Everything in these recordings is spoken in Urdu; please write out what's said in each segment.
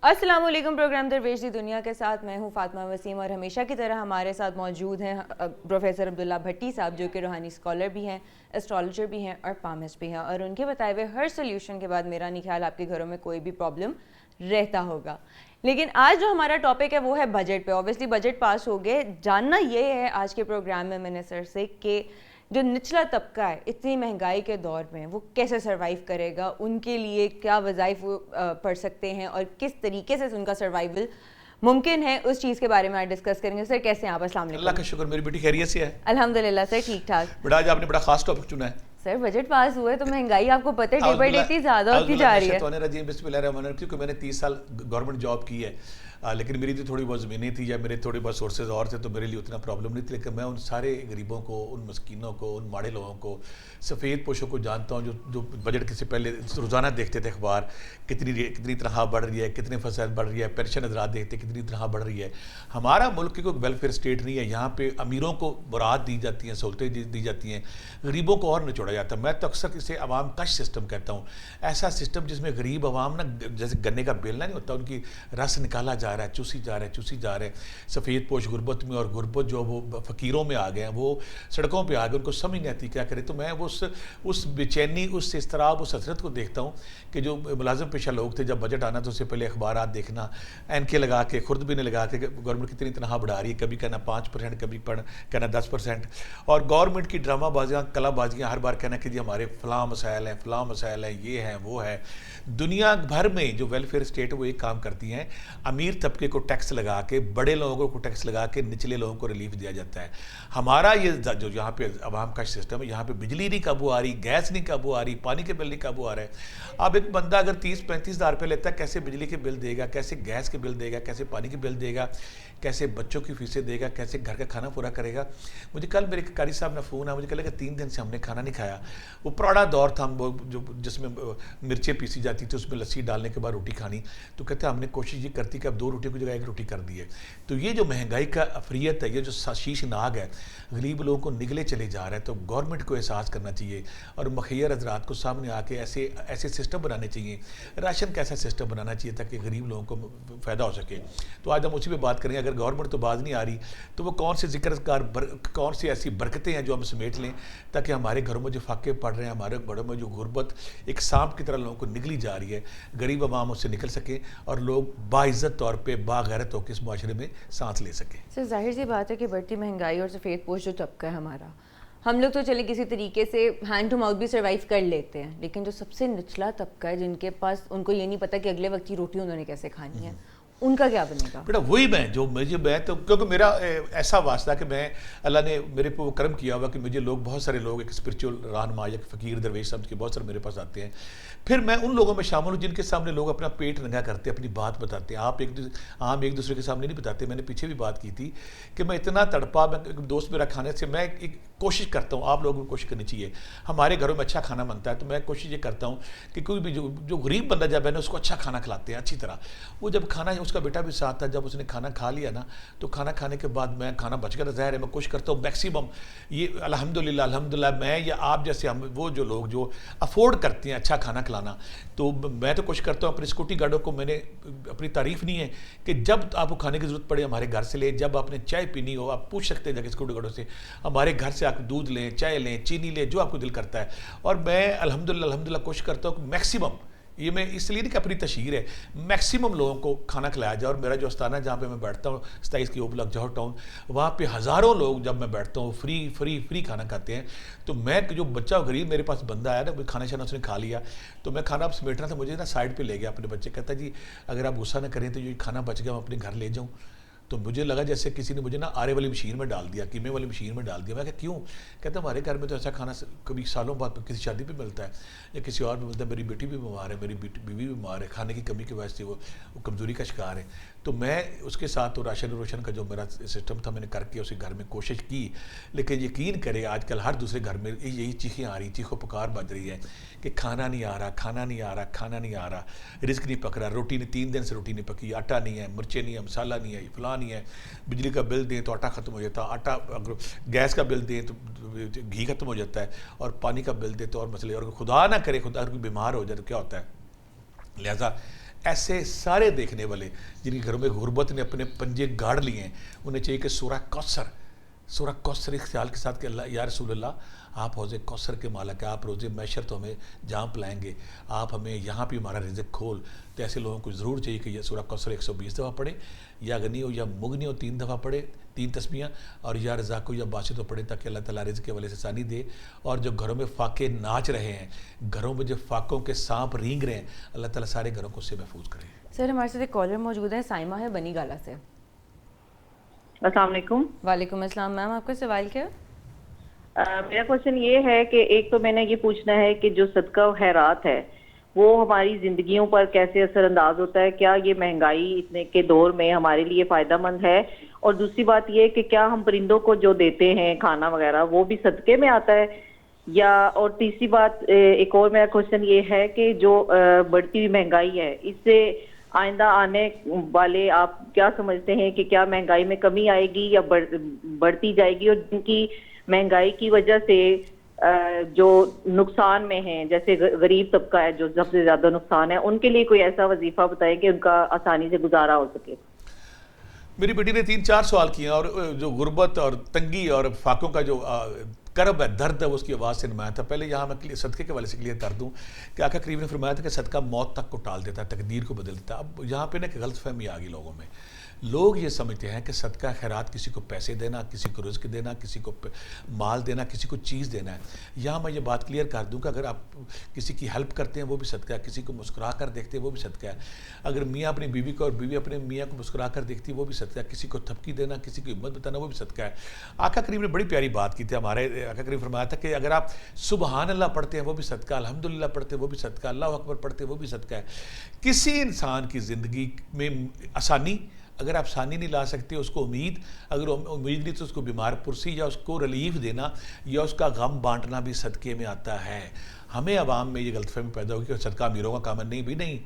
السلام علیکم. پروگرام درویش دی دنیا کے ساتھ میں ہوں فاطمہ وسیم, اور ہمیشہ کی طرح ہمارے ساتھ موجود ہیں پروفیسر عبداللہ بھٹی صاحب, جو کہ روحانی اسکالر بھی ہیں, اسٹرالوجر بھی ہیں اور پامسٹ بھی ہیں, اور ان کے بتائے ہوئے ہر سلیوشن کے بعد میرا نہیں خیال آپ کے گھروں میں کوئی بھی پرابلم رہتا ہوگا. لیکن آج جو ہمارا ٹاپک ہے وہ ہے بجٹ پہ. اوبیسلی بجٹ پاس ہو گئے. جاننا یہ ہے آج کے پروگرام میں نے سر سے کہ جو نچلا طبقہ ہے اتنی مہنگائی کے دور میں وہ کیسے سروائیو کرے گا, ان کے لیے کیا وظائف پڑھ سکتے ہیں اور کس طریقے سے ان کا سروائیول ممکن ہے, اس چیز کے بارے میں آج ڈسکس کریں گے. سر کیسے ہیں آپ؟ السلام علیکم. اللہ کا شکر, میری بیٹی خیریت سے ہے الحمدللہ سر, ٹھیک ٹھاک. بیٹا آج آپ نے بڑا خاص ٹاپک چنا ہے سر. بجٹ پاس ہوا ہے تو مہنگائی آپ کو پتہ ہے ڈے بائی ڈے اتنی زیادہ ہوتی جا رہی ہے. بسم اللہ الرحمن الرحیم. کیونکہ میں نے 30 سال گورنمنٹ جاب کی ہے, لیکن میری تو تھوڑی بہت زمینیں تھی یا میرے تھوڑے بہت سورسز اور تھے, تو میرے لیے اتنا پرابلم نہیں تھی. لیکن میں ان سارے غریبوں کو, ان مسکینوں کو, ان ماڑے لوگوں کو, سفید پوشوں کو جانتا ہوں جو بجٹ کے سے پہلے روزانہ دیکھتے تھے اخبار, کتنی تنخواہ بڑھ رہی ہے, کتنے فساد بڑھ رہی ہے, پینشن حضرات دیکھتے کتنی تنخواہ بڑھ رہی ہے. ہمارا ملک کوئی ویلفیئر اسٹیٹ نہیں ہے. یہاں پہ امیروں کو برات دی جاتی ہیں, سہولتیں دی جاتی ہیں, غریبوں کو اور نچوڑا جاتا ہے. میں تو اکثر اسے عوام کش سسٹم کہتا ہوں. ایسا سسٹم جس میں غریب عوام نا جیسے گنے کا بیلنا نہیں ہوتا, ان کی رس نکالا جا رہا ہے, چوسی جا رہا ہے. سفید پوش غربت میں, اور غربت جو وہ فقیروں میں آ گئے ہیں, وہ سڑکوں پہ آ گئے, ان کو سمجھ نہیں آتی کیا کرے. تو میں اس بے چینی, اس اضطراب, اس حسرت کو دیکھتا ہوں کہ جو ملازم پیشہ لوگ تھے, جب بجٹ آنا تو اس سے پہلے اخبارات دیکھنا, این کے لگا کے, خوردبینیں لگا کے گورنمنٹ کتنی تنخواہ بڑھا رہی ہے, کبھی کہنا 5%, کبھی کہنا 10%, اور گورنمنٹ کی ڈرامہ بازیاں, کلا بازیاں, ہر بار کہنا کہ جی ہمارے فلاں مسائل ہیں, یہ ہیں, وہ ہے. دنیا بھر میں جو ویلفیئر اسٹیٹ وہ ایک کام کرتی ہیں, امیر طبقے کو ٹیکس لگا کے, بڑے لوگوں کو ٹیکس لگا کے, نچلے لوگوں کو ریلیف دیا جاتا ہے. ہمارا یہ جو یہاں پہ عوام کا سسٹم ہے, یہاں پہ بجلی نہیں قابو آ رہی, گیس نہیں قابو آ رہی, پانی کے بل نہیں قابو آ رہا ہے. اب ایک بندہ اگر 30-35 ہزار روپے لیتا ہے, کیسے بجلی کے بل دے گا, کیسے گیس کے بل دے گا, کیسے پانی کے بل دے گا, کیسے بچوں کی فیسیں دے گا, کیسے گھر کا کھانا پورا کرے گا. مجھے کل میرے قاری صاحب نے فون آیا, مجھے کہا کہ 3 دن سے ہم نے کھانا نہیں کھایا. وہ پرانا دور تھا جس میں مرچیں پیسی جاتی تھی, اس میں لسی ڈالنے کے بعد روٹی کھانی. تو کہتے ہیں ہم نے کوشش یہ کرتی کہ اب 2 روٹی کی جگہ 1 روٹی کر دی ہے. تو یہ جو مہنگائی کا افریت ہے, یہ جو شیش ناگ ہے, غریب لوگوں کو نگلے چلے جا رہا ہے. تو گورنمنٹ کو احساس کرنا چاہیے, اور مخیر حضرات کو سامنے آ کے ایسے سسٹم بنانے چاہیے. راشن کا ایسا سسٹم بنانا چاہیے تاکہ غریب لوگوں کو فائدہ ہو سکے. تو آج ہم اسی پہ بات کریں گے. اگر گورنمنٹ تو باز نہیں آ رہی تو وہ کون سی ایسی برکتیں ہیں جو ہم سمیٹ لیں, تاکہ ہمارے گھروں میں جو فاقے پڑ رہے ہیں, ہمارے بڑوں میں جو غربت ایک سانپ کی طرح لوگوں کو نگلی جا رہی ہے, غریب عوام اس سے نکل سکیں اور لوگ باعزت طور پہ باغیرت ہو کے اس معاشرے میں سانس لے سکیں. سر ظاہر سی بات ہے کہ بڑھتی مہنگائی اور سفید پوش جو طبقہ ہے ہمارا, ہم لوگ تو چلے کسی طریقے سے ہینڈ ٹو ماؤتھ بھی سروائیو کر لیتے ہیں, لیکن جو سب سے نچلا طبقہ ہے, جن کے پاس, ان کو یہ نہیں پتا کہ اگلے وقت کی روٹی انہوں نے کیسے کھانی ہے, ان کا کیا بنے گا؟ بیٹا وہی میں تو کیونکہ میرا ایسا واسطہ کہ میں, اللہ نے میرے پہ وہ کرم کیا ہوا کہ مجھے بہت سارے لوگ ایک اسپرچول رہنما یا فقیر درویش سمجھ کے بہت سارے میرے پاس آتے ہیں. پھر میں ان لوگوں میں شامل ہوں جن کے سامنے لوگ اپنا پیٹ ننگا کرتے ہیں, اپنی بات بتاتے ہیں. عام ایک دوسرے کے سامنے نہیں بتاتے. میں نے پیچھے بھی بات کی تھی کہ میں اتنا تڑپا, میں دوست میرا کھانے سے, میں ایک کوشش کرتا ہوں, آپ لوگوں کو کوشش کرنی چاہیے. ہمارے گھروں میں اچھا کھانا بنتا ہے, تو میں کوشش یہ کرتا ہوں کہ کوئی بھی جو غریب بندہ جب ہے نا, اس کو اچھا کھانا کھلاتے ہیں اچھی طرح. وہ جب کھانا, اس کا بیٹا بھی ساتھ تھا, جب اس نے کھانا کھا لیا نا, تو کھانا کھانے کے بعد میں, کھانا بچ گیا ظاہر ہے, میں کوشش کرتا ہوں میکسیمم, یہ الحمدللہ میں یا آپ جیسے ہم وہ جو لوگ جو افورڈ کرتے ہیں اچھا کھانا کھلانا, تو میں تو کوشش کرتا ہوں. اپنے سیکورٹی گارڈوں کو میں نے اپنی تعریف نہیں ہے کہ جب آپ کو کھانے کی ضرورت پڑے ہمارے گھر سے لے, جب آپ نے چائے پینی ہو آپ پوچھ سکتے ہیں جا کے سیکورٹی گارڈوں سے, ہمارے گھر سے آپ دودھ لیں, چائے لیں, چینی لیں, جو آپ کو دل کرتا ہے. اور میں الحمدللہ کوشش کرتا ہوں کہ میکسیمم, یہ میں اس لیے نہیں کہ اپنی تشہیر ہے, میکسیمم لوگوں کو کھانا کھلایا جائے. اور میرا جو استانہ جہاں پہ میں بیٹھتا ہوں 27 کی اوبلک جوہر ٹاؤن, وہاں پہ ہزاروں لوگ جب میں بیٹھتا ہوں فری کھانا کھاتے ہیں. تو میں جو بچہ غریب میرے پاس بندہ آیا نا, کھانا شانا اس نے کھا لیا, تو میں کھانا سمیٹنا تھا, مجھے نا سائڈ پہ لے گیا اپنے بچے, کہتا جی اگر آپ غصہ نہ کریں تو یہ کھانا بچ گیا میں اپنے گھر لے جاؤں. تو مجھے لگا جیسے کسی نے مجھے نا آرے والی مشین میں ڈال دیا, قیمے والی مشین میں ڈال دیا. میں کہا کیوں؟ کہتا ہمارے گھر میں تو ایسا کھانا کبھی سالوں بعد کسی شادی پہ ملتا ہے یا کسی اور بھی ملتا ہے. میری بیٹی بھی بیمار ہے, میری بیوی بھی بیمار ہے, کھانے کی کمی کی وجہ سے وہ کمزوری کا شکار ہے. تو میں اس کے ساتھ تو راشن روشن کا جو میرا سسٹم تھا میں نے کر کے اسے گھر میں کوشش کی. لیکن یقین کرے آج کل ہر دوسرے گھر میں یہی چیخیں آ رہی, چیخو پکار بج رہی ہے کہ کھانا نہیں آ رہا, رزق نہیں پک رہا, روٹی نہیں, 3 دن سے روٹی نہیں پکی, آٹا نہیں ہے, مرچیں نہیں ہے, مسالہ نہیں ہے, فلاں نہیں ہے, بجلی کا بل دیں تو آٹا ختم ہو جاتا, اگر گیس کا بل دیں تو گھی ختم ہو جاتا ہے, اور پانی کا بل دیں تو اور مسئلے, اور خدا نہ کرے خدا کوئی بیمار ہو جائے تو کیا ہوتا ہے. لہٰذا ایسے سارے دیکھنے والے جن کے گھروں میں غربت نے اپنے پنجے گاڑ لیے ہیں انہیں چاہیے کہ سورہ کوثر اس خیال کے ساتھ کہ اللہ یا رسول اللہ آپ حوض کوثر کے مالک ہیں, آپ روز محشر تو ہمیں جہاں پلائیں گے, آپ ہمیں یہاں بھی ہمارا رزق کھول. تو ایسے لوگوں کو ضرور چاہیے کہ یہ سورہ کوثر 120 دفعہ پڑھیں, یا غنی ہو یا مغنی ہو 3 دفعہ پڑھے, 3 تسبیحاں, اور یا رزاق ہو یا باسط ہو پڑھے, تاکہ اللہ تعالیٰ رزق کے والے سے آسانی دے. اور جو گھروں میں فاقے ناچ رہے ہیں, گھروں میں جو فاقوں کے سانپ رینگ رہے ہیں, اللہ تعالیٰ سارے گھروں کو اس سے محفوظ کرے. سر ہمارے ساتھ ایک کالر موجود ہے, سائمہ ہے بنی گالا سے. السلام علیکم. وعلیکم السلام میم, آپ کا سوال کیا؟ میرا کوشچن یہ ہے کہ ایک تو میں نے یہ پوچھنا ہے کہ جو صدقہ و خیرات ہے وہ ہماری زندگیوں پر کیسے اثر انداز ہوتا ہے, کیا یہ مہنگائی اتنے کے دور میں ہمارے لیے فائدہ مند ہے؟ اور دوسری بات یہ کہ کیا ہم پرندوں کو جو دیتے ہیں کھانا وغیرہ وہ بھی صدقے میں آتا ہے یا؟ اور تیسری بات ایک اور میرا کوشچن یہ ہے کہ جو بڑھتی ہوئی مہنگائی ہے اس سے آئندہ آنے والے آپ کیا سمجھتے ہیں کہ کیا مہنگائی میں کمی آئے گی یا بڑھتی جائے گی؟ اور جن کی مہنگائی کی وجہ سے جو نقصان میں ہیں, جیسے غریب طبقہ ہے جو سب سے زیادہ نقصان ہے, ان کے لیے کوئی ایسا وظیفہ بتائیں کہ ان کا آسانی سے گزارا ہو سکے. میری بیٹی نے 3-4 سوال کیے ہیں, اور جو غربت اور تنگی اور فاقوں کا جو کرب ہے, درد ہے, وہ اس کی آواز سے نمایاں تھا. پہلے یہاں میں صدقے کے والے سے کلیئر کر دوں کہ آقا کریم نے فرمایا تھا کہ صدقہ موت تک کو ٹال دیتا ہے, تقدیر کو بدل دیتا ہے. اب یہاں پہ نا کہ غلط فہمی آ گئی لوگوں میں. لوگ یہ سمجھتے ہیں کہ صدقہ خیرات کسی کو پیسے دینا, کسی کو رزق دینا, کسی کو مال دینا, کسی کو چیز دینا ہے. یہاں میں یہ بات کلیئر کر دوں کہ اگر آپ کسی کی ہیلپ کرتے ہیں وہ بھی صدقہ ہے, کسی کو مسکرا کر دیکھتے ہیں وہ بھی صدقہ ہے. اگر میاں اپنی بیوی کو اور بیوی اپنے میاں کو مسکرا کر دیکھتی ہے وہ بھی صدقہ ہے. کسی کو تھپکی دینا, کسی کو ہمت بتانا, وہ بھی صدقہ ہے. آقا کریم نے بڑی پیاری بات کی تھی. ہمارے آقا کریم فرمایا تھا کہ اگر آپ سبحان اللہ پڑھتے ہیں وہ بھی صدقہ, الحمدللہ پڑھتے ہیں وہ بھی صدقہ, اللہ اکبر پڑھتے ہیں وہ بھی صدقہ ہے. کسی انسان کی زندگی میں آسانی, اگر آپ آسانی نہیں لا سکتے, اس کو امید, اگر امید نہیں تو اس کو بیمار پرسی یا اس کو ریلیف دینا یا اس کا غم بانٹنا بھی صدقے میں آتا ہے. ہمیں عوام میں یہ غلط فہمی پیدا ہوگی کہ صدقہ امیروں کا کام ہے. نہیں بھی نہیں.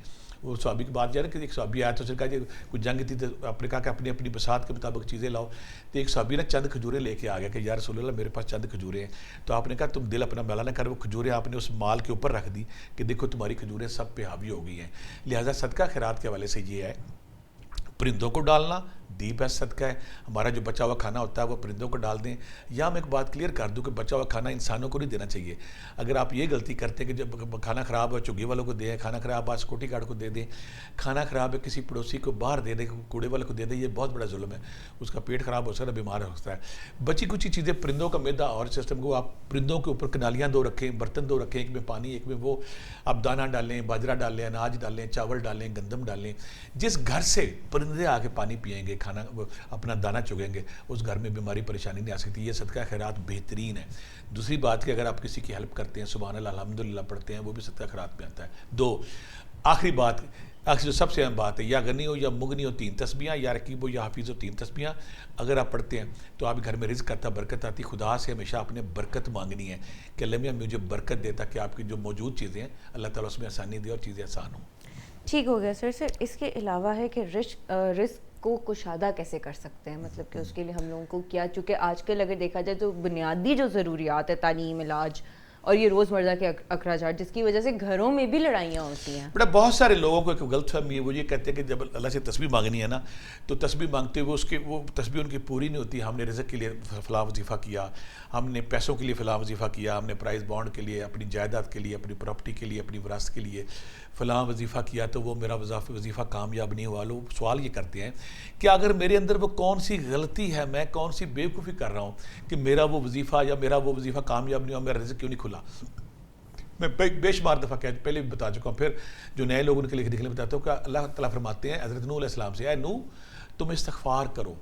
وہ صحابی کی بات جا رہا ہے کہ ایک صحابی آیا تو صرکہ جی کچھ جنگ تھی تو آپ نے کہا کہ اپنی اپنی بساط کے مطابق چیزیں لاؤ. تو ایک صحابی نے چند کھجوریں لے کے آ گیا کہ یا رسول اللہ میرے پاس چند کھجوریں ہیں. تو آپ نے کہا تم دل اپنا میلا نہ کر, وہ کھجوریں آپ نے اس مال کے اوپر رکھ دی کہ دیکھو تمہاری کھجوریں سب پہ حاوی ہو گئی ہیں. لہٰذا صدقہ خیرات کے حوالے سے یہ ہے, پرندوں کو ڈالنا دی بیسٹ صدقہ ہے. ہمارا جو بچا ہوا کھانا ہوتا ہے وہ پرندوں کو ڈال دیں. یا میں ایک بات کلیئر کر دوں کہ بچا ہوا کھانا انسانوں کو نہیں دینا چاہیے. اگر آپ یہ غلطی کرتے ہیں کہ جب کھانا خراب ہے چگی والوں کو دیں, کھانا خراب ہے سیکورٹی گارڈ کو دے دیں, کھانا خراب ہے کسی پڑوسی کو باہر دے دیں, کوڑے والے کو دے دیں, یہ بہت بڑا ظلم ہے. اس کا پیٹ خراب ہو سکتا ہے, بیمار ہو سکتا ہے. بچی کچھ چیزیں پرندوں کا میدا اور سسٹم کو آپ پرندوں کے اوپر کنالیاں 2 رکھیں, برتن 2 رکھیں, ایک میں پانی ایک میں وہ, آپ دانہ ڈالیں, باجرہ ڈالیں, اناج ڈالیں, چاول ڈالیں, گندم ڈالیں. جس گھر سے پرندے آ کے پانی پئیں گے, کھانا اپنا دانہ چگیں گے, اس گھر میں بیماری پریشانی نہیں آ سکتی. یہ صدقہ خیرات بہترین ہے. دوسری بات کہ اگر آپ کسی کی ہیلپ کرتے ہیں, سبحان اللہ الحمدللہ پڑھتے ہیں, وہ بھی صدقہ خیرات میں آتا ہے. 2 آخری بات, جو سب سے اہم بات ہے, یا غنی ہو یا مغنی ہو 3 تسبیحاں, یا رقیب ہو یا حفیظ ہو 3 تسبیحاں اگر آپ پڑھتے ہیں تو آپ گھر میں رزق آتا, برکت آتی. خدا سے ہمیشہ آپ نے برکت مانگنی ہے کہ اللہ میاں مجھے برکت دیتا کہ آپ کی جو موجود چیزیں ہیں اللہ تعالیٰ اس میں آسانی دے اور چیزیں آسان ہوں. ٹھیک ہو گیا سر. اس کے علاوہ ہے کہ رزق کو کشادہ کیسے کر سکتے ہیں, مطلب کہ اس کے لیے ہم لوگوں کو کیا, چونکہ آج کل اگر دیکھا جائے تو بنیادی جو ضروریات ہے, تعلیم, علاج اور یہ روزمرہ کے اخراجات, جس کی وجہ سے گھروں میں بھی لڑائیاں ہوتی ہیں. بیٹا بہت سارے لوگوں کو ایک غلط فہمی ہے, وہ یہ کہتے ہیں کہ جب اللہ سے تسبیح مانگنی ہے نا تو تسبیح مانگتے ہوئے وہ تسبیح ان کی پوری نہیں ہوتی. ہم نے رزق کے لیے فلاں وظیفہ کیا, ہم نے پیسوں کے لیے فلاں وظیفہ کیا, ہم نے پرائز بانڈ کے لیے, اپنی جائیداد کے لیے, اپنی پراپرٹی کے لیے, اپنی وراثت کے لیے فلاں وظیفہ کیا تو وہ میرا وظیفہ کامیاب نہیں ہوا. لوگ سوال یہ کرتے ہیں کہ اگر میرے اندر وہ کون سی غلطی ہے, میں کون سی بیوقوفی کر رہا ہوں کہ میرا وہ وظیفہ یا میرا وہ وظیفہ کامیاب نہیں ہوا, میرا رزق کیوں نہیں کھلا. میں بے شمار دفعہ پہلے بھی بتا چکا ہوں, پھر جو نئے لوگوں کے لیے بتاتا ہوں کہ اللہ تعالیٰ فرماتے ہیں حضرت نوح علیہ السلام سے, اے نوح تم استغفار کرو,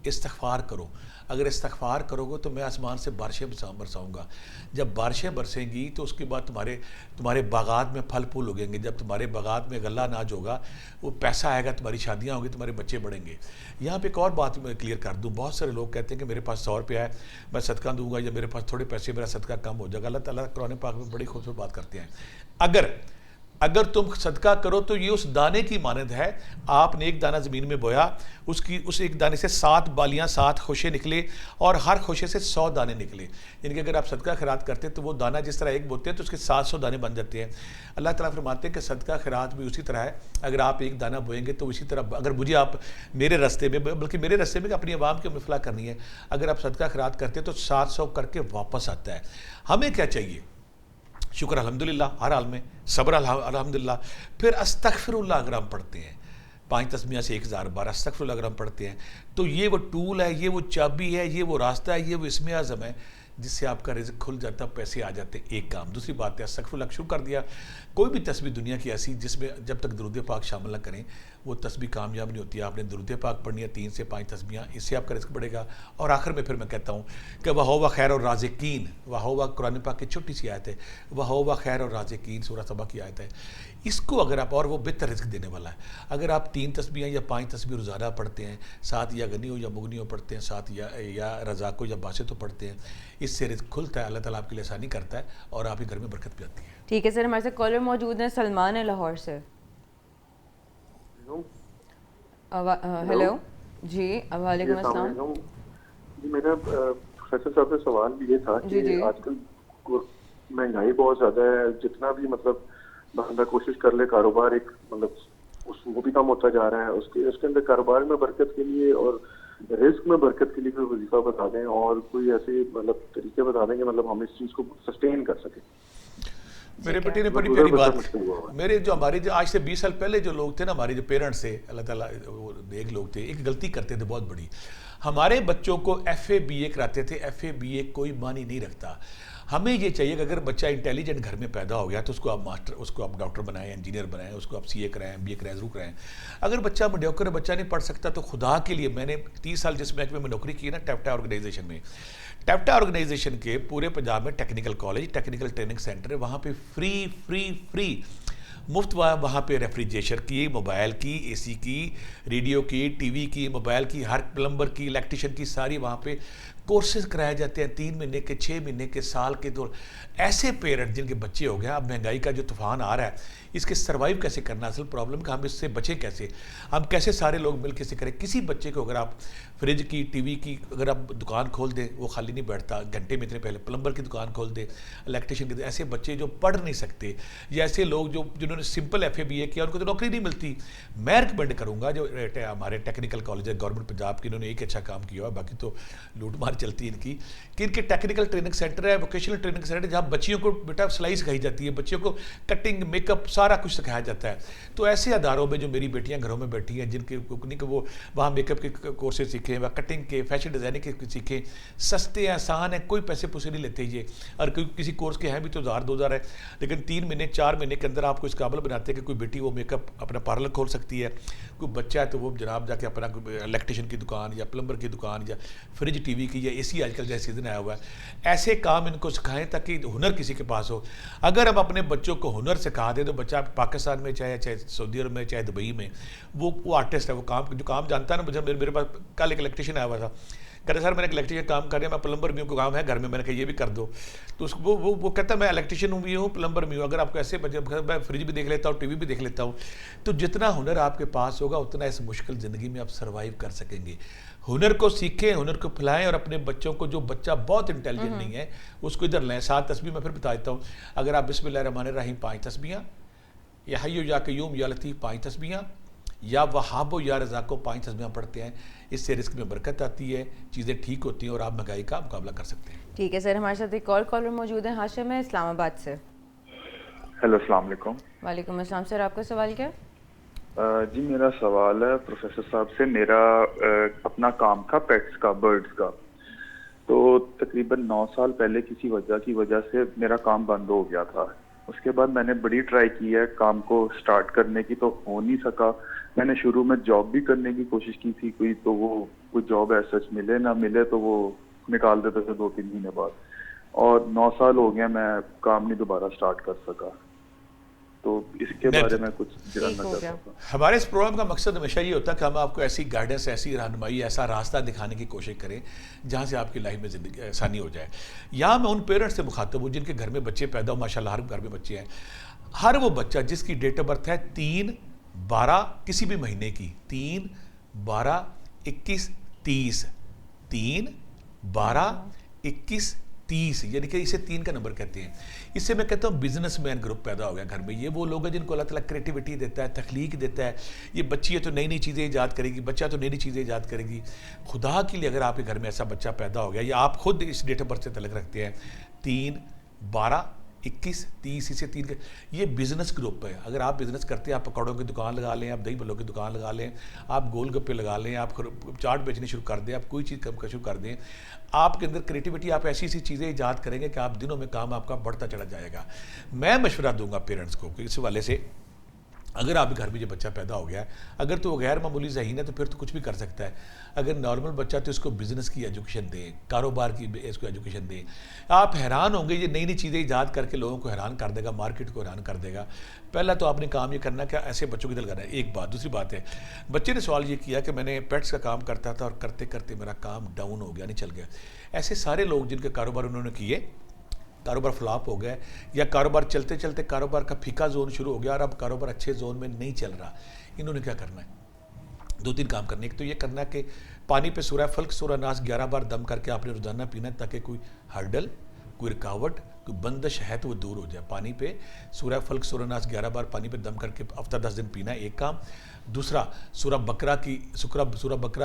استغفار کرو. اگر استغفار کرو گے تو میں آسمان سے بارشیں برساؤں گا. جب بارشیں برسیں گی تو اس کے بعد تمہارے باغات میں پھل پھول اگیں گے. جب تمہارے باغات میں غلہ اناج ہوگا, وہ پیسہ آئے گا, تمہاری شادیاں ہوں گی, تمہارے بچے بڑھیں گے. یہاں پہ ایک اور بات میں کلیئر کر دوں. بہت سارے لوگ کہتے ہیں کہ میرے پاس 100 روپیہ ہے میں صدقہ دوں گا, یا میرے پاس تھوڑے پیسے میرا صدقہ کم ہو جائے گا. اللہ تعالیٰ قرآن پاک میں بڑی خوبصورت بات کرتے ہیں, اگر اگر تم صدقہ کرو تو یہ اس دانے کی مانند ہے. آپ نے ایک دانہ زمین میں بویا, اس ایک دانے سے 7 بالیاں 7 خوشے نکلے, اور ہر خوشے سے 100 دانے نکلے. یعنی کہ اگر آپ صدقہ خیرات کرتے ہیں تو وہ دانہ جس طرح ایک بوتے ہیں تو اس کے 700 دانے بن جاتے ہیں. اللہ تعالیٰ فرماتے ہیں کہ صدقہ خیرات بھی اسی طرح ہے. اگر آپ ایک دانہ بوئیں گے تو اسی طرح, اگر مجھے آپ میرے راستے میں, بلکہ میرے راستے میں اپنی عوام کی مفلاح کرنی ہے, اگر آپ صدقہ خیرات کرتے ہیں تو 700 کر کے واپس آتا ہے. ہمیں کیا چاہیے؟ شکر الحمدللہ ہر حال میں, صبر الحمدللہ. پھر استغفر اللہ اگر ہم پڑھتے ہیں 5 تسبیحوں سے 1000 بار استغفر اللہ اگر ہم پڑھتے ہیں تو یہ وہ ٹول ہے, یہ وہ چابی ہے, یہ وہ راستہ ہے, یہ وہ اسم اعظم ہے جس سے آپ کا رزق کھل جاتا, پیسے آ جاتے. ایک کام. دوسری بات ہے استغفر اللہ شروع کر دیا. کوئی بھی تسبیح دنیا کی ایسی جس میں جب تک درود پاک شامل نہ کریں وہ تسبیح کامیاب نہیں ہوتی ہے. آپ نے درود پاک پڑھنی ہے 3 سے 5 تسبیحاں, اس سے آپ کا رزق بڑھے گا. اور آخر میں پھر میں کہتا ہوں کہ وَهُوَ خَيْرُ الرَّازِقِينَ, وَهُوَ قرآن پاک کی چھوٹی سی آیت ہے, وَهُوَ خَيْرُ الرَّازِقِينَ سورہ سبا کی آیت ہے. اس کو اگر آپ, اور وہ بہتر رزق دینے والا ہے, اگر آپ 3 تسبیحیں یا 5 تسبیح روزانہ پڑھتے ہیں, 7 یا غنی ہو یا مغنی ہو پڑھتے ہیں, 7 یا رزاق ہو یا باسط ہو پڑھتے ہیں, اس سے رزق کھلتا ہے. اللہ تعالیٰ آپ کے لیے آسانی کرتا ہے اور آپ کے گھر میں برکت بھی آتی ہے. ٹھیک ہے سر, ہمارے ساتھ کالر موجود ہیں, سلمان ہے لاہور سے. ہیلو جی, وعلیکم السلام. جی میرا پروفیسر صاحب سے سوال یہ تھا کہ آج کل مہنگائی بہت زیادہ ہے, جتنا بھی مطلب بندہ کوشش کر لے کاروبار ایک مطلب وہ بھی کم ہوتا جا رہا ہے. اس کے اندر کاروبار میں برکت کے لیے اور رزق میں برکت کے لیے کوئی وظیفہ بتا دیں اور کوئی ایسے مطلب طریقے بتا دیں کہ مطلب ہم اس چیز کو سسٹین کر سکیں. میرے بیٹے نے بڑی پیاری بات, میرے جو ہماری جو آج سے 20 سال پہلے جو لوگ تھے نا, ہمارے جو پیرنٹس تھے, اللہ تعالیٰ وہ ایک لوگ تھے, ایک غلطی کرتے تھے بہت بڑی. ہمارے بچوں کو FA BA کراتے تھے. FA BA کوئی معنی نہیں رکھتا. ہمیں یہ چاہیے کہ اگر بچہ انٹیلیجنٹ گھر میں پیدا ہو گیا تو اس کو آپ ڈاکٹر بنائیں, انجینئر بنائیں, اس کو آپ CA کرائیں, MBA کرائیں, ضرور کرائیں. اگر بچہ میڈیوکر بچہ نہیں پڑھ سکتا تو خدا کے لیے, میں نے 30 سال جس محکمے میں نوکری کی نا, ٹیپٹا آرگنائزیشن میں, ٹیپٹا آرگنائزیشن کے پورے پنجاب میں technical college, technical training centre ہے, وہاں پہ فری مفت وہاں پہ ریفریجریشن کی, موبائل کی, AC کی, ریڈیو کی, ٹی وی کی, موبائل کی, ہر پلمبر کی, الیکٹریشین کی, ساری وہاں پہ کورسز کرائے جاتے ہیں. 3 مہینے کے, 6 مہینے کے, سال کے دور. ایسے پیرنٹ جن کے بچے ہو گئے, اب مہنگائی کا جو طوفان آ رہا ہے, اس کے سروائیو کیسے کرنا, اصل پرابلم کہ ہم اس سے بچیں کیسے, ہم کیسے سارے لوگ مل کے سے کریں. کسی بچے کو اگر آپ فریج کی, ٹی وی کی اگر آپ دکان کھول دیں, وہ خالی نہیں بیٹھتا, گھنٹے میں اتنے پہلے پلمبر کی دکان کھول دیں, الیکٹریشین کی. ایسے بچے جو پڑھ نہیں سکتے, یا ایسے لوگ جنہوں نے سمپل FA BA کیا, ان کو تو نوکری نہیں ملتی. میں ریکمینڈ کروں گا جو ہمارے ٹیکنیکل کالج ہے گورنمنٹ پنجاب کی, انہوں نے ایک اچھا کام کیا ہے, باقی تو لوٹ مار چلتی ہے ان کی, کہ ان کے ٹیکنیکل ٹریننگ سینٹر ہے, ووکیشنل ٹریننگ سینٹر ہے, جہاں بچیوں کو بیٹا سلائی سکھائی جاتی ہے, بچیوں کو کٹنگ, میک اپ, سارا کچھ سکھایا جاتا ہے. تو ایسے اداروں میں جو میری بیٹیاں گھروں میں بیٹھی ہیں, جن کے نہیں کہ وہ وہاں میک اپ کے کورسز سیکھیں, وہاں کٹنگ کے, فیشن ڈیزائننگ کے سیکھیں, سستے ہیں, آسان ہیں, کوئی پیسے پوسے نہیں لیتے یہ. اور کسی کورس کے ہیں بھی تو 1000-2000 ہے, لیکن 3 مہینے 4 مہینے کے اندر آپ کو اس قابل بناتے ہیں کہ کوئی بیٹی وہ میک اپ اپنا پارلر کھول سکتی ہے, کوئی بچہ ہے تو وہ جناب جا کے اپنا الیکٹریشین کی دکان یا پلمبر کی دکان یا فریج ٹی وی کی یا AC آج کل جیسے سیزن آیا ہوا ہے, ایسے کام ان کو سکھائیں تاکہ ہنر کسی کے پاس ہو. اگر ہم اپنے بچوں کو ہنر سکھا دیں تو بچہ پاکستان میں چاہے سعودی عرب میں, چاہے دبئی میں, وہ آرٹسٹ ہے, وہ جو کام جانتا ہے نا. مجھے میرے پاس کل ایک الیکٹریشین آیا ہوا تھا, کہتے سر میں نے الیکٹریشین کام کر رہا میں پلمبر بھی ہوں, کو کام ہے گھر میں, میں نے کہا یہ بھی کر دو. تو وہ کہتا ہے میں الیکٹریشین بھی ہوں, پلمبر بھی ہوں, اگر آپ کو ایسے میں فریج بھی دیکھ لیتا ہوں, ٹی وی بھی دیکھ لیتا ہوں. تو جتنا ہنر آپ کے پاس ہوگا اتنا اس مشکل زندگی میں آپ سروائیو کر سکیں گے. ہنر کو سیکھیں, ہنر کو پھیلائیں, اور اپنے بچوں کو, جو بچہ بہت انٹیلیجنٹ نہیں ہے اس کو ادھر لیں. 7 تسبیح میں پھر بتا دیتا ہوں. اگر آپ بسم اللہ الرحمن الرحیم 5 تسبیحاں, یا حی یا قیوم یا لطیف 5 تسبیحاں, یا وہاب و یا رزاق 5 تسبیحاں پڑھتے ہیں, اس سے رزق میں برکت آتی ہے, چیزیں ٹھیک ہوتی ہیں اور آپ مہنگائی کا مقابلہ کر سکتے ہیں. ٹھیک ہے سر, ہمارے ساتھ ایک اور کالر موجود ہیں, ہاشم ہے اسلام آباد سے. ہیلو السلام علیکم. وعلیکم السلام سر, آپ کا سوال کیا؟ جی میرا سوال ہے پروفیسر صاحب سے. میرا اپنا کام تھا پیٹس کا, برڈز کا. تو تقریباً 9 سال پہلے کسی وجہ سے میرا کام بند ہو گیا تھا. اس کے بعد میں نے بڑی ٹرائی کی ہے کام کو سٹارٹ کرنے کی, تو ہو نہیں سکا. میں نے شروع میں جاب بھی کرنے کی کوشش کی تھی کوئی, تو وہ کوئی جاب ایسا ملے نہ ملے تو وہ نکال دیتے تھے 2-3 مہینے بعد. اور 9 سال ہو گیا میں کام نہیں دوبارہ سٹارٹ کر سکا. تو اس کے بارے میں کچھ جاننا چاہتا ہوں. ہمارے اس پروگرام کا مقصد ہمیشہ یہ ہوتا ہے کہ ہم آپ کو ایسی گائیڈنس, ایسی رہنمائی, ایسا راستہ دکھانے کی کوشش کریں جہاں سے آپ کی لائف میں زندگی آسانی ہو جائے. یہاں میں ان پیرنٹس سے مخاطب ہوں جن کے گھر میں بچے پیدا ہو, ماشاء اللہ ہر گھر میں بچے ہیں. ہر وہ بچہ جس کی ڈیٹ آف برتھ ہے 3/12 کسی بھی مہینے کی 3/12/21/30 3/12/21/30 یعنی کہ اسے 3 کا نمبر کہتے ہیں. اس سے میں کہتا ہوں بزنس مین گروپ پیدا ہو گیا گھر میں. یہ وہ لوگ ہیں جن کو اللہ تعالیٰ کریٹیوٹی دیتا ہے, تخلیق دیتا ہے. یہ بچی ہے تو نئی نئی چیزیں ایجاد کرے گی, بچہ تو نئی نئی چیزیں ایجاد کرے گی. خدا کے لیے اگر آپ کے گھر میں ایسا بچہ پیدا ہو گیا یا آپ خود اس ڈیٹ آف برتھ سے تعلق رکھتے ہیں 3/12/21/30 اسے 3 یہ بزنس گروپ ہے. اگر آپ بزنس کرتے ہیں, آپ پکوڑوں کی دکان لگا لیں, آپ دہی بھلوں کی دکان لگا لیں, آپ گول گپے لگا لیں, آپ چاٹ بیچنے شروع کر دیں, آپ کوئی چیز شروع کر دیں, آپ کے اندر کریٹیوٹی, آپ ایسی ایسی چیزیں ایجاد کریں گے کہ آپ دنوں میں کام آپ کا بڑھتا چلا جائے گا. میں مشورہ دوں گا پیرنٹس کو کہ اس حوالے سے اگر آپ کے گھر میں یہ بچہ پیدا ہو گیا ہے, اگر تو وہ غیر معمولی ذہین ہے تو پھر تو کچھ بھی کر سکتا ہے. اگر نارمل بچہ تو اس کو بزنس کی ایجوکیشن دیں, کاروبار کی اس کو ایجوکیشن دیں. آپ حیران ہوں گے, یہ نئی نئی چیزیں ایجاد کر کے لوگوں کو حیران کر دے گا, مارکیٹ کو حیران کر دے گا. پہلا تو آپ نے کام یہ کرنا کہ ایسے بچوں کی دل کرنا ہے. ایک بات. دوسری بات ہے, بچے نے سوال یہ کیا کہ میں نے پیٹس کا کام کرتا تھا اور کرتے کرتے میرا کام ڈاؤن ہو گیا, نہیں چل گیا. ایسے سارے لوگ جن کے کاروبار انہوں نے کیے, کاروبار فلاپ ہو گیا یا کاروبار چلتے چلتے کاروبار کا پھیکا زون شروع ہو گیا اور اب کاروبار اچھے زون میں نہیں چل رہا, انہوں نے کیا کرنا ہے؟ 2-3 کام کرنے. ایک تو یہ کرنا ہے کہ پانی پہ سورہ فلق سورہ ناس 11 بار دم کر کے آپ نے روزانہ پینا ہے, تاکہ کوئی ہرڈل, کوئی رکاوٹ, کوئی بندش ہے تو وہ دور ہو جائے. پانی پہ سورہ فلق سورہ ناس 11 بار پانی پہ دم کر کے ہفتہ 10 دن پینا ہے, ایک کام. دوسرا, سورہ بقرہ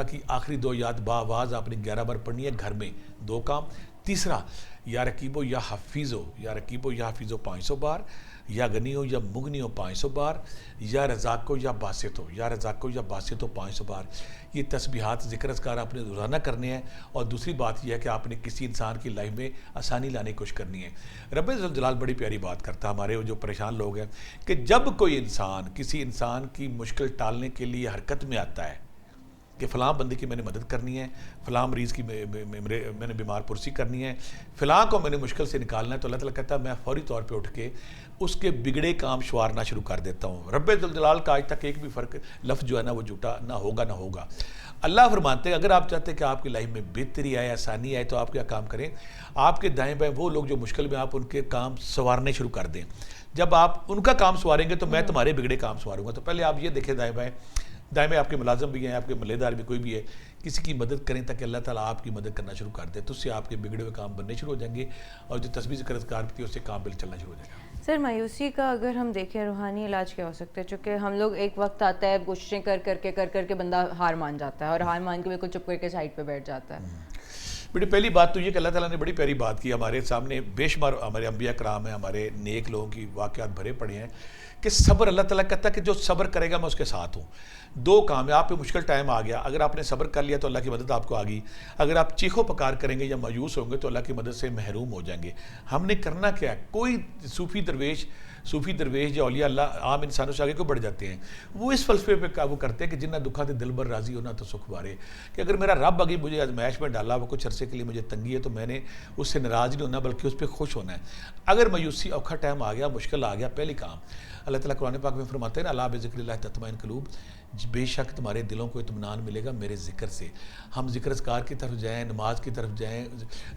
کی آخری 2 آیات باآواز آپ نے 11 بار پڑھنی ہے گھر میں, 2 کام. تیسرا, یا رقیبو یا حفیظو 500 بار, یا غنیو یا مغنیو 500 بار, یا رزاقو یا باسطو 500 بار. یہ تسبیحات ذکر اذکار آپ نے روزانہ کرنے ہیں. اور دوسری بات یہ ہے کہ آپ نے کسی انسان کی لائف میں آسانی لانے کی کوشش کرنی ہے. رب ذوالجلال بڑی پیاری بات کرتا ہے ہمارے جو پریشان لوگ ہیں کہ جب کوئی انسان کسی انسان کی مشکل ٹالنے کے لیے حرکت میں آتا ہے کہ فلاں بندے کی میں نے مدد کرنی ہے, فلاں مریض کی میں نے بیمار پرسی کرنی ہے, فلاں کو میں نے مشکل سے نکالنا ہے, تو اللہ تعالیٰ کہتا ہے میں فوری طور پہ اٹھ کے اس کے بگڑے کام شوارنا شروع کر دیتا ہوں. رب ذوالجلال کا آج تک ایک بھی لفظ جو ہے نا وہ جھوٹا نہ ہوگا. اللہ فرماتے ہیں اگر آپ چاہتے ہیں کہ آپ کی لائف میں بہتری آئے, آسانی آئے, تو آپ کیا کام کریں؟ آپ کے دائیں بائیں وہ لوگ جو مشکل میں, آپ ان کے کام سنوارنے شروع کر دیں. جب آپ ان کا کام سنواریں گے تو میں تمہارے بگڑے کام سنواروں گا. تو پہلے آپ یہ دیکھیں دائیں بائیں میں آپ کے ملازم بھی ہیں, آپ کے ملے دار بھی, کوئی بھی ہے, کسی کی مدد کریں تاکہ اللہ تعالیٰ آپ کی مدد کرنا شروع کر دے. تو اس سے آپ کے بگڑے ہوئے کام بننے شروع ہو جائیں گے اور جو تسبیح ذکر اذکار کی اس سے کام بل چلنا شروع ہو جائے گا. سر, مایوسی کا اگر ہم دیکھیں روحانی علاج کیا ہو سکتا ہے؟ چونکہ ہم لوگ ایک وقت آتا ہے کوششیں کر کے بندہ ہار مان جاتا ہے اور ہار مان کے بالکل چپ کر کے سائڈ پہ بیٹھ جاتا ہے. بیٹی پہلی بات تو یہ کہ اللہ تعالیٰ نے بڑی پیاری بات کی ہمارے سامنے. بے شمار ہمارے انبیاء کرام ہیں, ہمارے نیک لوگوں کی واقعات بھرے پڑے ہیں کہ صبر, اللہ تعالیٰ کہتا ہے کہ جو صبر کرے گا میں اس کے ساتھ ہوں. 2 کام ہے, آپ پہ مشکل ٹائم آ گیا, اگر آپ نے صبر کر لیا تو اللہ کی مدد آپ کو آ گئی. اگر آپ چیخو پکار کریں گے یا مایوس ہوں گے تو اللہ کی مدد سے محروم ہو جائیں گے. ہم نے کرنا کیا ہے؟ کوئی صوفی درویش یا اولیاء اللہ عام انسانوں سے آگے کو بڑھ جاتے ہیں. وہ اس فلسفے پہ قابو کرتے ہیں کہ جنہ دکھا دے دل بر راضی ہونا تو سکھ بارے, کہ اگر میرا رب آگے مجھے آزمائش میں ڈالا, وہ کچھ عرصے کے لیے مجھے تنگی ہے, تو میں نے اس سے ناراض نہیں ہونا بلکہ اس پہ خوش ہونا ہے. اگر مایوسی اوکھا ٹائم آ گیا, مشکل آ گیا, پہلی کام اللہ تعالیٰ قرآن پاک میں فرماتے ہیں نا, الا بذکر اللہ تطمئن القلوب, بے شک تمہارے دلوں کو اطمینان ملے گا میرے ذکر سے. ہم ذکر اذکار کی طرف جائیں, نماز کی طرف جائیں,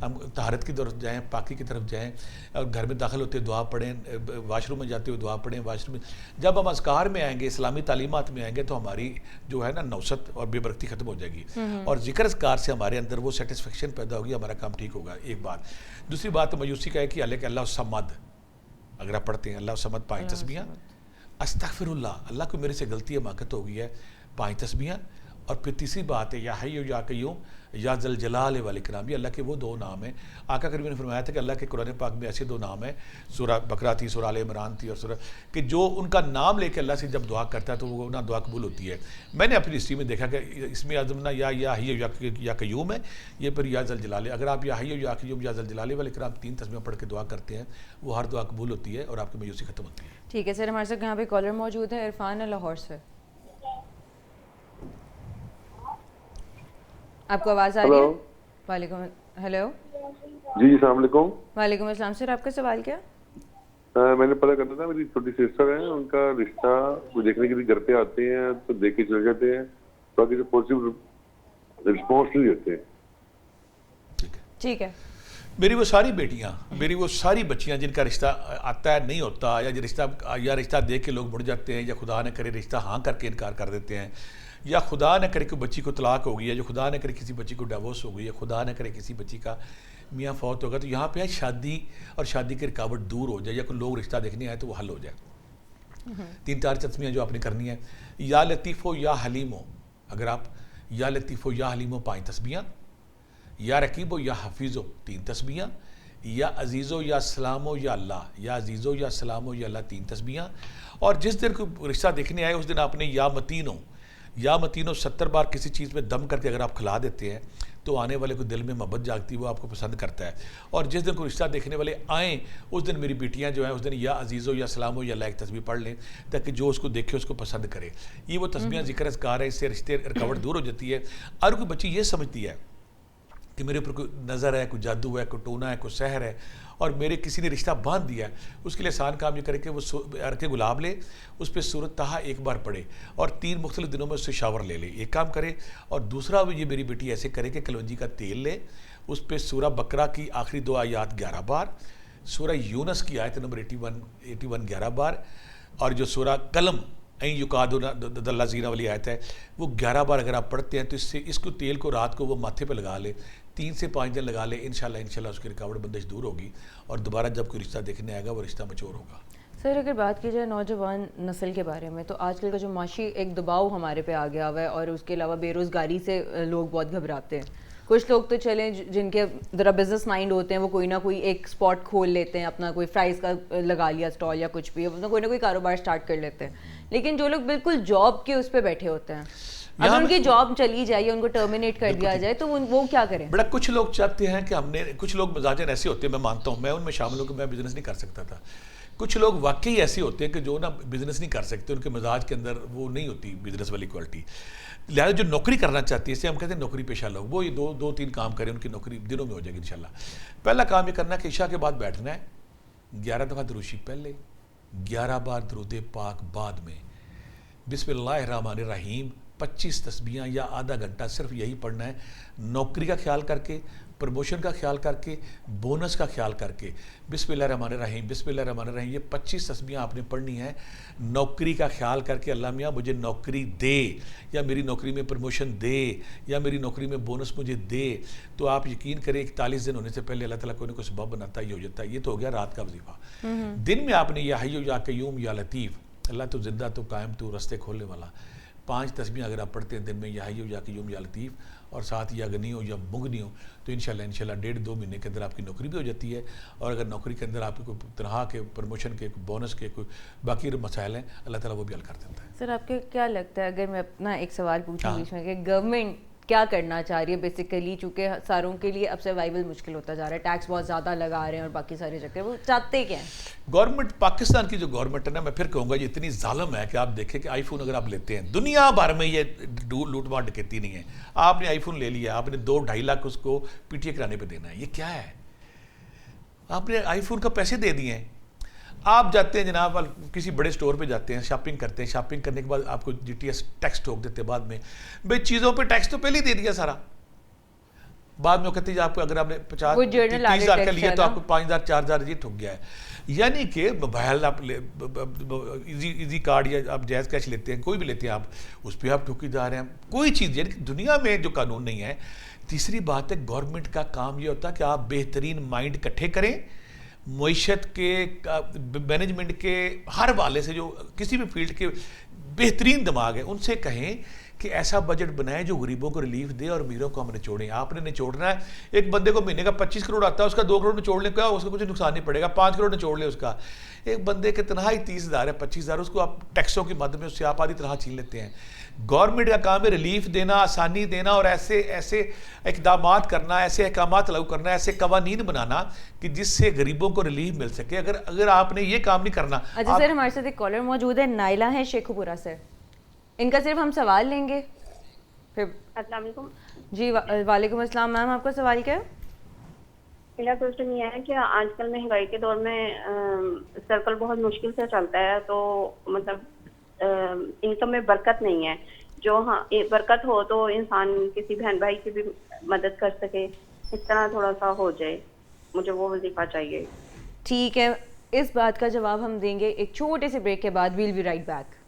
ہم طہارت کی طرف جائیں, پاکی کی طرف جائیں, اور گھر میں داخل ہوتے دعا پڑھیں, واش روم میں جاتے ہوئے دعا پڑھیں, واش روم میں جب ہم اذکار میں آئیں گے, اسلامی تعلیمات میں آئیں گے, تو ہماری جو ہے نا نوست اور بے برکتی ختم ہو جائے گی. اور ذکر اذکار سے ہمارے اندر وہ سیٹسفیکشن پیدا ہوگی, ہمارا کام ٹھیک ہوگا. ایک بات. دوسری بات مایوسی کا ہے کہ اللہ الصمد, اگر آپ پڑھتے ہیں اللہ الصمد 5 تسبیحاں, استغفر اللہ کو میرے سے غلطی ہے, ماقت ہو گئی ہے, 5 تسبیحاں. اور پھر تیسری بات ہے یا حی یا قیوم یا ذل جلال والاکرام. یہ اللہ کے وہ 2 نام ہیں. آقا کریم نے فرمایا تھا کہ اللہ کے قرآن پاک میں ایسے 2 نام ہیں, سورہ بقرہ تھی, سورہ آل عمران تھی, اور سورہ کہ جو ان کا نام لے کے اللہ سے جب دعا کرتا ہے تو وہ نہ دعا قبول ہوتی ہے. میں نے اپنی ہسٹری میں دیکھا کہ اس میں اعظم نہ یا حی یا قیوم ہے, یہ پھر یا ذل جلال. اگر آپ یا حی یا قیوم یا ذل جلال والاکرام 3 تسبیحاں پڑھ کے دعا کرتے ہیں, وہ ہر دعا قبول ہوتی ہے اور آپ کی مایوسی ختم ہوتی ہے. ٹھیک ہے سر, ہمارے ساتھ یہاں پہ کالر موجود ہے, عرفان ہے لاہور سے. آپ کو آواز آ رہی ہے؟ وعلیکم. ہیلو جی السلام علیکم. وعلیکم السلام. سر آپ کا سوال کیا؟ میں نے پتہ کرنا تھا, میری چھوٹی سسٹر ہیں, ان کا رشتہ وہ دیکھنے کے لیے گھر پہ آتے ہیں تو دیکھ کے چلے جاتے ہیں, باقی جو پازیٹیو رسپانس نہیں دیتے. ٹھیک ہے. میری وہ ساری بیٹیاں، میری وہ ساری بچیاں جن کا رشتہ آتا ہے نہیں ہوتا، یا رشتہ دیکھ کے لوگ مڑ جاتے ہیں، یا خدا نہ کرے رشتہ ہاں کر کے انکار کر دیتے ہیں، یا خدا نہ کرے کوئی بچی کو طلاق ہو گئی ہے، جو خدا نہ کرے کسی بچی کو ڈیورس ہو گئی ہے، خدا نہ کرے کسی بچی کا میاں فوت ہوگا، تو یہاں پہ ہے شادی اور شادی کی رکاوٹ دور ہو جائے، یا کوئی لوگ رشتہ دیکھنے آئے تو وہ حل ہو جائے۔ 3-4 تسمیاں جو آپ نے کرنی ہے، یا لطیف ہو یا حلیم ہو، اگر آپ یا لطیف ہو یا حلیم ہو 5 تسبیحاں، یا رقیب ہو یا حفیظ ہو 3 تسبیحاں، یا عزیز ہو یا سلام ہو یا اللہ، یا عزیز ہو یا سلام ہو یا اللہ 3 تسبیحاں، اور جس دن کوئی رشتہ دیکھنے آئے اس دن آپ نے یا متین ہو 70 بار کسی چیز میں دم کر کے اگر آپ کھلا دیتے ہیں تو آنے والے کو دل میں محبت جاگتی ہے، وہ آپ کو پسند کرتا ہے۔ اور جس دن کوئی رشتہ دیکھنے والے آئیں اس دن میری بیٹیاں جو ہیں اس دن یا عزیز ہو یا سلام ہو یا اللہ ایک تسبیح پڑھ لیں تاکہ جو اس کو دیکھے اس کو پسند کرے۔ یہ وہ تسبیحاں ذکر اذکار ہے، اس سے رشتے رکاوٹ دور ہو جاتی ہے۔ اور کوئی بچی یہ سمجھتی ہے کہ میرے اوپر کوئی نظر ہے، کوئی جادو ہے، کوئی ٹونا ہے، کوئی سحر ہے اور میرے کسی نے رشتہ باندھ دیا ہے، اس کے لیے آسان کام یہ کرے کہ وہ عرق گلاب لے، اس پہ سورۃ طٰہٰ ایک بار پڑھے اور 3 مختلف دنوں میں اس سے شاور لے لے، ایک کام کرے۔ اور دوسرا یہ میری بیٹی ایسے کرے کہ کلونجی کا تیل لے، اس پہ سورہ بقرہ کی آخری 2 آیات 11 بار، سورہ یونس کی آیت نمبر 81 11 بار، اور جو سورہ قلم این یقادون الذین والی آیت ہے وہ 11 بار اگر آپ پڑھتے ہیں تو اس کو تیل کو رات کو وہ ماتھے پہ لگا لے، 3 سے 5 دن لگا لے، انشاءاللہ اس کی رکاوٹ بندش دور ہوگی اور دوبارہ جب کوئی رشتہ دیکھنے آئے گا وہ رشتہ مچور ہوگا۔ سر اگر بات کی جائے نوجوان نسل کے بارے میں تو آج کل کا جو معاشی ایک دباؤ ہمارے پہ آ گیا ہوا ہے، اور اس کے علاوہ بے روزگاری سے لوگ بہت گھبراتے ہیں۔ کچھ لوگ تو چلیں جن کے ذرا بزنس مائنڈ ہوتے ہیں، وہ کوئی نہ کوئی ایک اسپاٹ کھول لیتے ہیں، اپنا کوئی فرائز کا لگا لیا اسٹال یا کچھ بھی، اپنا کوئی نہ کوئی کاروبار اسٹارٹ کر لیتے ہیں۔ لیکن جو لوگ بالکل جاب کے اس پہ بیٹھے ہوتے ہیں، اگر ان کی جاب چلی جائے یا ان کو ٹرمینیٹ کر دیا جائے تو وہ کیا کریں؟ بڑا کچھ لوگ چاہتے ہیں کہ کچھ لوگ مزاجن ایسے ہوتے ہیں، میں مانتا ہوں، میں ان میں شامل ہوں کہ میں بزنس نہیں کر سکتا تھا۔ کچھ لوگ واقعی ایسے ہوتے ہیں کہ جو نا بزنس نہیں کر سکتے، ان کے مزاج کے اندر وہ نہیں ہوتی بزنس والی کوالٹی، لہٰذا جو نوکری کرنا چاہتی ہے، اسے ہم کہتے ہیں نوکری پیشہ لوگ، وہ یہ 2-3 کام کریں، ان کی نوکری دنوں میں ہو جائے گی انشاءاللہ۔ پہلا کام یہ کرنا ہے کہ عشاء کے بعد بیٹھنا ہے، 11 دفعہ درود شریف پہلے، 11 بار درود پاک بعد میں، بسم اللہ الرحمن الرحیم 25 تسبیحاں یا آدھا گھنٹہ صرف یہی پڑھنا ہے، نوکری کا خیال کر کے، پروموشن کا خیال کر کے، بونس کا خیال کر کے، بسم اللہ الرحمن الرحیم بسم اللہ الرحمن الرحیم، یہ 25 تسبیحاں آپ نے پڑھنی ہے نوکری کا خیال کر کے۔ اللہ میاں مجھے نوکری دے، یا میری نوکری میں پروموشن دے، یا میری نوکری میں بونس مجھے دے، تو آپ یقین کریں 41 دن ہونے سے پہلے اللہ تعالیٰ کوئی نہ کوئی سبب بناتا ہے، یہ ہو جاتا ہے۔ یہ تو ہو گیا رات کا وظیفہ۔ دن میں آپ نے یا حی یا قیوم یا لطیف، اللہ تو زندہ تو قائم تو رستے کھولنے والا، 5 تسبیحاں اگر آپ پڑھتے ہیں دن میں، یا حی یا قیوم یا لطیف، اور ساتھ یا غنی ہو یا مغنی ہو، تو انشاءاللہ 1.5-2 مہینے کے اندر آپ کی نوکری بھی ہو جاتی ہے۔ اور اگر نوکری کے اندر آپ کی کوئی تنخواہ کے، پروموشن کے، بونس کے، کوئی باقی مسائل ہیں، اللہ تعالیٰ وہ بھی حل کر دیتا ہے۔ سر آپ کو کیا لگتا ہے، اگر میں اپنا ایک سوال پوچھوں بیچ میں، کہ گورنمنٹ کیا کرنا چاہ رہی ہے بیسیکلی، چونکہ ساروں کے لیے اب سروائیول مشکل ہوتا جا رہا ہے، ٹیکس بہت زیادہ لگا رہے ہیں اور باقی سارے چکر، وہ چاہتے کیا ہیں؟ گورنمنٹ، پاکستان کی جو گورنمنٹ ہے نا، میں پھر کہوں گا یہ اتنی ظالم ہے کہ آپ دیکھیں کہ آئی فون اگر آپ لیتے ہیں، دنیا بھر میں یہ لوٹ مار ڈکیتی نہیں ہے۔ آپ نے آئی فون لے لیا، آپ نے 2-2.5 لاکھ اس کو پی ٹی اے کرانے پہ دینا ہے، یہ کیا ہے؟ آپ نے آئی فون کا پیسے دے دیے ہیں۔ آپ جاتے ہیں جناب کسی بڑے سٹور پہ جاتے ہیں، شاپنگ کرتے ہیں، شاپنگ کرنے کے بعد آپ کو جی ٹی ایس ٹیکس ٹھوک دیتے ہیں بعد میں، بھئی چیزوں پہ ٹیکس تو پہلے ہی دے دیا سارا، بعد میں وہ کہتے ہیں آپ کو اگر آپ نے 50-30,000 کا لیا تو آپ کو 5,000-4,000 یہ ٹھک گیا ہے۔ یعنی کہ موبائل آپ ایزی کارڈ یا آپ جائز کیش لیتے ہیں، کوئی بھی لیتے ہیں آپ، اس پہ آپ ٹھوکی جا رہے ہیں، کوئی چیز یعنی کہ دنیا میں جو قانون نہیں ہے۔ تیسری بات ہے گورنمنٹ کا کام یہ ہوتا ہے کہ آپ بہترین مائنڈ اکٹھے کریں، معیشت کے، مینجمنٹ کے ہر والے سے، جو کسی بھی فیلڈ کے بہترین دماغ ہیں، ان سے کہیں کہ ایسا بجٹ بنائیں جو غریبوں کو ریلیف دے اور امیروں کو ہم نچوڑیں۔ آپ نے نچوڑنا ہے، ایک بندے کو مہینے کا 25 کروڑ آتا ہے، اس کا 2 کروڑ نچوڑ لیں، کیا اس کا کچھ نقصان نہیں پڑے گا، 5 کروڑ نچوڑ لیں اس کا۔ ایک بندے کے تنہائی 30,000 ہے، 25,000، اس کو آپ ٹیکسوں کی مد میں اس سے آپ آدھی تنہا چھین لیتے ہیں۔ گورنمنٹ کا کام ہے ریلیف دینا، آسانی دینا، اور ایسے اقدامات کرنا، ایسے احکامات لاگو کرنا، ایسے قوانین بنانا کہ جس سے غریبوں کو ریلیف مل سکے۔ اگر آپ نے یہ کام نہیں کرنا۔ اچھا سر، ہمارے ساتھ ایک کالر موجود ہے، نائلہ ہے شیخو پورہ سے، ان کا صرف ہم سوال لیں گے پھر۔ السلام علیکم جی وعلیکم السلام میم، آپ کا سوال کیا ہے؟ میرا کوشچن یہ ہے کہ آج کل مہنگائی کے دور میں سرکل بہت مشکل سے چلتا ہے، تو مطلب انکم میں برکت نہیں ہے، جو ہاں برکت ہو تو انسان کسی بہن بھائی کی بھی مدد کر سکے، اس طرح تھوڑا سا ہو جائے مجھے وہ وظیفہ چاہیے. ٹھیک ہے, اس بات کا جواب ہم دیں گے ایک چھوٹے سے بریک کے بعد. We'll be right back.